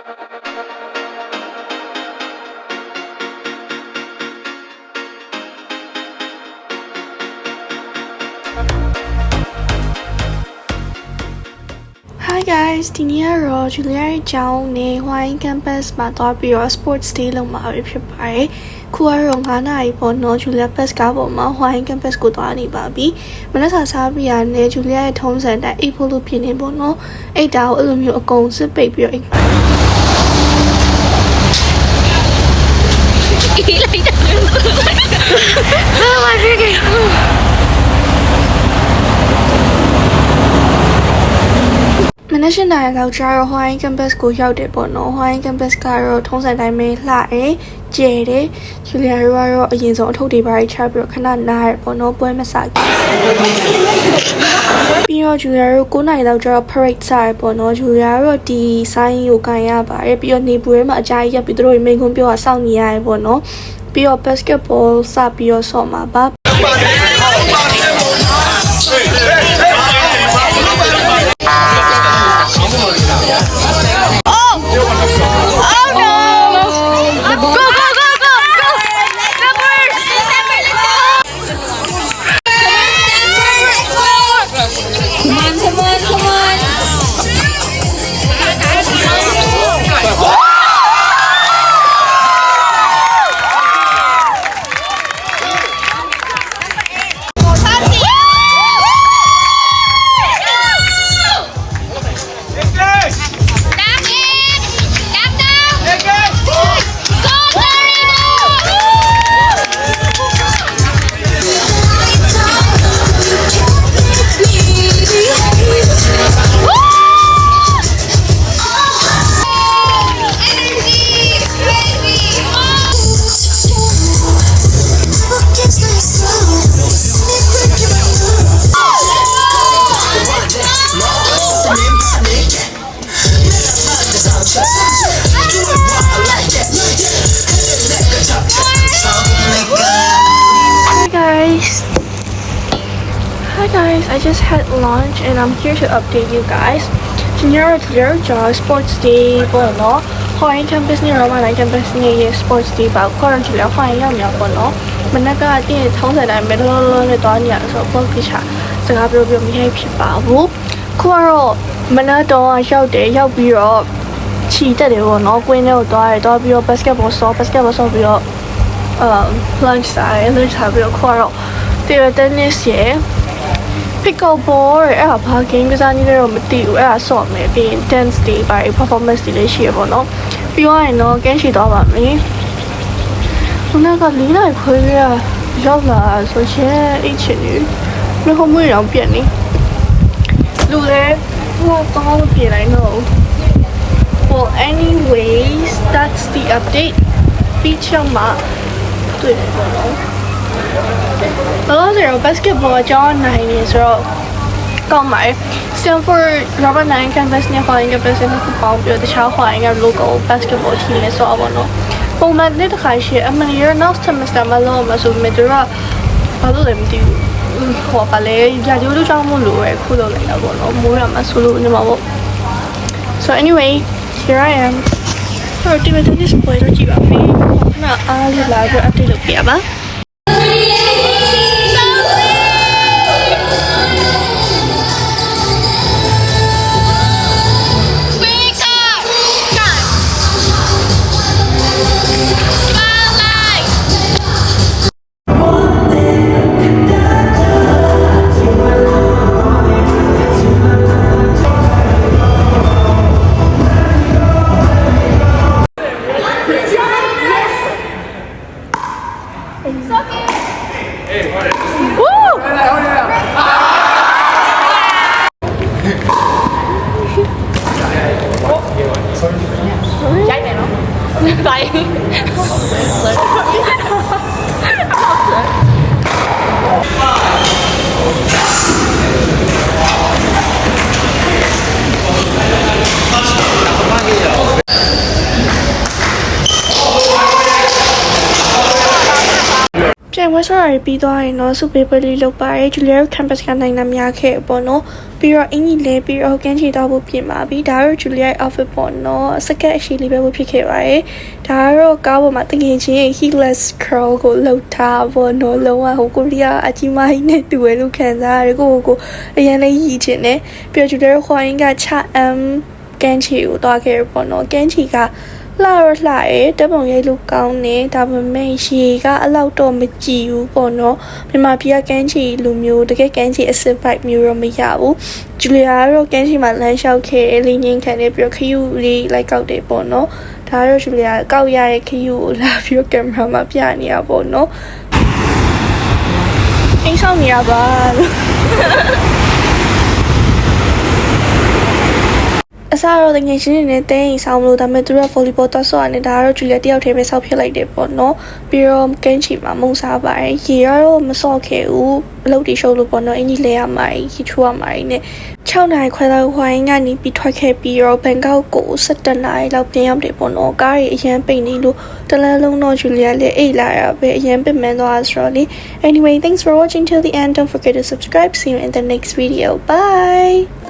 Hi guys, ဒီနေ့ကတော့ Julia ရဲ့ကျောင်းနဲ့ Hawaii campus မှာသွားပြီးတော့ sports day လုပ်မှာဖြစ်ပါတယ်။ခုကတော့9 နာရီပေါ့နော် Julia bus ကားပေါ်မှာ Hawaii campus ကိုသွားနေပါပြီ။မနက်စာစားပြီးရနဲ့ Julia ရဲ့ထုံးစံတိုင်းအိတ်ဖို့လို့ဖြစ်နေပေါ့နော်။အိတ်တာကိုအဲ့လိုမျိုးအကုန်စစ်ပိတ်ပြီးတော့အိတ်ပါတယ်။အေးလိုက်တာ။ဟာမဖြစ်ခဲ့။မနက်၈ နာရီလောက်ကျတော့ Hawaii campus ကိုရောက်တယ်ပေါ့နော် Hawaii campus ကတော့ထုံးစံတိုင်းပဲလှတယ်ကျယ်တယ် Julia တို့ကတော့အရင်ဆုံးအထုပ်တွေပါချပြီးတော့ခဏနားရပေါ့နော်ပွဲမစခင်ပြီးတော့ Julia တို့9 နာရီလောက်ကျတော့ parade စရပေါ့နော် Julia တို့ဒီ sign ကိုကန်ရပါတယ်ပြီးတော့နေပူထဲမှာအကြာကြီးရပ်ပြီးတို့မိန်ခွန်းပြောတာစောင့်နေရတယ်ပေါ့နော်ပြီးတော့ basketball စပြီးတော့ဆော့မှာပါHi guys, I just had lunch and I'm here to update you guys. Tomorrow sports day ပေါ့နော် Hawaii campus နဲ့ Hawaii campus နဲ့ sports day ပါခေါ်ရကြလား Hawaii ရောက်နေပေါ့နော်မနက်ကတည်းကထုံးစံတိုင်းပဲလောလောနဲ့သွားနေရဆိုတော့ focus စကားပြောမရဖြစ်ပါဘူးခုကတော့မနက်တော့ရောက်ပြီးတော့ခြိတက်တယ်ပေါ့နော်ကွင်းထဲကိုသွားပြီးတော့ basketball ဆော့ပြီးတော့lunch စားပြီးတော့ခုကတော့table tennis ရယ်pickleball အဲ့ဒါဘာ game ကစားနေလဲတော့မသိဘူးအဲ့ဒါဆော့မယ်ပြီးရင် dance တွေပါ performance တွေလည်းရှိရပေါ့နော်ပြီးသွားရင်တော့ကန်းရှိသွားပါမယ်ခုနက4 နာရီခွဲရရောက်လာဆိုရင်အိတ်ချင်နေမဟုတ်မွေးတော့ပြက်နေလူလည်းဟိုကောင်းပြလိုက်တော့ well anyways that's the update ပြီးချင်မှာတွေ့တယ်ပေါ့နော်လောဆယ်တော့ basketball အကြောင်းနိုင်နေဆိုတော့ကောင်းပါတယ် Stanford Robert 9 campus နဲ့ Hawaii campus နဲ့ပေါင်းပြီးတခြား Hawaii က local basketball team နဲ့ဆော့ပါတော့ပုံမှန်နေ့တစ်ခါရှိအမှန်ရ next semester မှာလို့မဆိုမြင်တော့ဘာလို့လဲမသိဘူးဟောပါလေရာကျိုးတို့ကြောင့်မလို့ရခုလို့လိုက်တာပေါ့နော်မိုးရမှာဆိုလို့နေမှာပေါ့ so anyway here I am တော့ဒီမှာtennis ပွဲတော့ကြည့်ပါမယ်ခဏအားလေးလာပြီး update လုပ်ပြပါ ပြန်ဝဲဆော်ရီပြီးသွားရင်တော့စုပေးပွဲလေးလုပ်ပါတယ်ဂျူလီယာ campus ကနိုင်နာများခဲ့ပေါ့နော်ပြီးတော့အင်ကြီးလဲပြီးတော့ကန်းချီတော့ဖို့ပြင်ပါပြီဒါတော့ဂျူလီယာ outfit ပေါ့နော်စကတ်အရှိလေးပဲဖြစ်ခဲ့ပါတယ်ဒါကတော့ကားပေါ်မှာတကယ်ချင်း heelless curl ကိုလှုပ်ထားပေါ့နော်လုံးဝဟိုကိုရီးယားအကြီးမကြီးနဲ့တူတယ်လို့ခံစားရတယ်ကိုအရင်လေးရည်ချင်တယ်ပြီးတော့ဂျူလီယာခွာရင်ကချကန်းချီကိုသွားခဲ့ရပေါ့နော်ကန်းချီကလှရဲတက်ပုံရိပ်လို့ကောင်းနေဒါပေမဲ့ရေကအလောက်တော့မကြည့်ဘူးပေါ့နော်မြန်မာပြည်ကကန်းချီလူမျိုးတကယ်ကန်းချီအစစ်ဖိုက်မျိုးတော့မရဘူးဂျူလီယာကတော့ကန်းချီမှာလမ်းလျှောက်ခဲ့လင်းငင်းခံနေပြီးတော့ခယူလေးလိုက်ကောက်တယ်ပေါ့နော်ဒါတော့ဂျူလီယာကောက်ရတဲ့ခယူကိုလာပြီးတော့ကင်မရာမှာပြနေရပေါ့နော်အိမ်ဆောင်နေရပါအစားတော့တကယ်ချင်းနေနဲ့တင်းဆောင်လို့ဒါပေမဲ့သူက volleyball တော့ဆော့ရတယ်ဒါကတော့ဂျူလီယာတယောက်တည်းပဲဆောက်ဖြစ်လိုက်တယ်ပေါ့နော်ပြီးတော့ကန်းချီမှာမုံစားပါတယ်ရေကတော့မဆော့ခဲ့ဘူးအလုပ်တွေရှုပ်လို့ပေါ့နော်အင်ကြီးလဲရမှာရီချူရမှာနဲ့6နာရီခွဲလောက်ဝိုင်းကနေပြီးထွက်ခဲ့ပြီးတော့ဘန်ကောက်ကို17နာရီလောက်ပြန်ရောက်တယ်ပေါ့နော်ကားတွေအရန်ပိတ်နေလို့တလန်းလုံးတော့ဂျူလီယာလည်းအိတ်လာရပဲအရန်ပင်ပန်းသွားဆိုတော့လေ Anyway thanks for watching till the end don't forget to subscribe see you in the next video bye